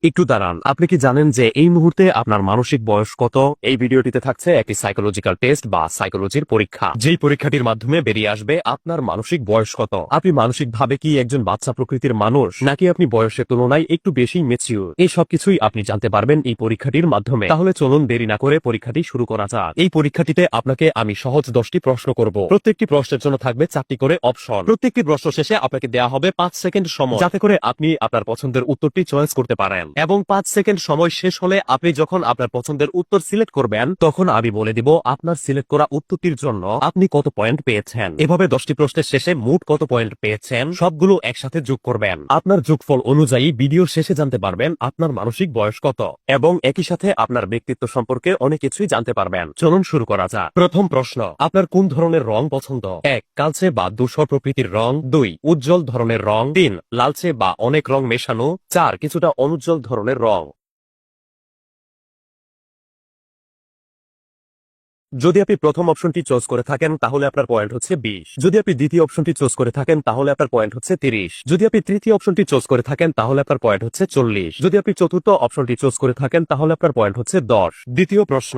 একটু দাঁড়ান, আপনি কি জানেন যে এই মুহূর্তে আপনার মানসিক বয়স কত? এই ভিডিওটিতে থাকছে একটি সাইকোলজিক্যাল টেস্ট বা সাইকোলজির পরীক্ষা, যেই পরীক্ষাটির মাধ্যমে বেরিয়ে আসবে আপনার মানসিক বয়স কত। আপনি মানসিকভাবে কি একজন বাচ্চা প্রকৃতির মানুষ, নাকি আপনি বয়সের তুলনায় একটু বেশি ম্যাচিউর? এই সবকিছুই আপনি জানতে পারবেন এই পরীক্ষাটির মাধ্যমে। তাহলে চলুন দেরি না করে পরীক্ষাটি শুরু করা যাক। এই পরীক্ষাটিতে আপনাকে আমি সহজ 10টি প্রশ্ন করব। প্রত্যেকটি প্রশ্নের জন্য থাকবে 4টি করে অপশন। প্রত্যেকটি প্রশ্ন শেষে আপনাকে দেওয়া হবে 5 সেকেন্ড সময়, যাতে করে আপনি আপনার পছন্দের উত্তরটি চয়েস করতে পারেন। এবং 5 সেকেন্ড সময় শেষ হলে আপনি যখন আপনার পছন্দের উত্তর সিলেক্ট করবেন, তখন আমি বলে দিব আপনার সিলেক্ট করা উত্তরটির জন্য আপনি কত পয়েন্ট পেয়েছেন। এভাবে 10টি প্রশ্নের শেষে মোট কত পয়েন্ট পেয়েছেন সবগুলো একসাথে যোগ করবেন। আপনার যোগফল অনুযায়ী ভিডিওর শেষে জানতে পারবেন আপনার মানসিক বয়স কত, এবং একই সাথে আপনার ব্যক্তিত্ব সম্পর্কে অনেক কিছুই জানতে পারবেন। চলুন শুরু করা যাক। প্রথম প্রশ্ন, আপনার কোন ধরনের রং পছন্দ? 1. কালচে বা ধূসর প্রকৃতির রং। 2. উজ্জ্বল ধরনের রং। 3. লালচে বা অনেক রং মেশানো। 4. কিছুটা অনুজ্জ্বল ধরনের রং। যদি আপনি প্রথম অপশনটি চুজ করে থাকেন তাহলে আপনার পয়েন্ট হচ্ছে 20। যদি আপনি দ্বিতীয় অপশনটি চুজ করে থাকেন তাহলে আপনার পয়েন্ট হচ্ছে 30। যদি আপনি তৃতীয় অপশনটি চুজ করে থাকেন তাহলে আপনার পয়েন্ট হচ্ছে 40। যদি আপনি চতুর্থ অপশনটি চুজ করে থাকেন তাহলে আপনার পয়েন্ট হচ্ছে 10। দ্বিতীয় প্রশ্ন,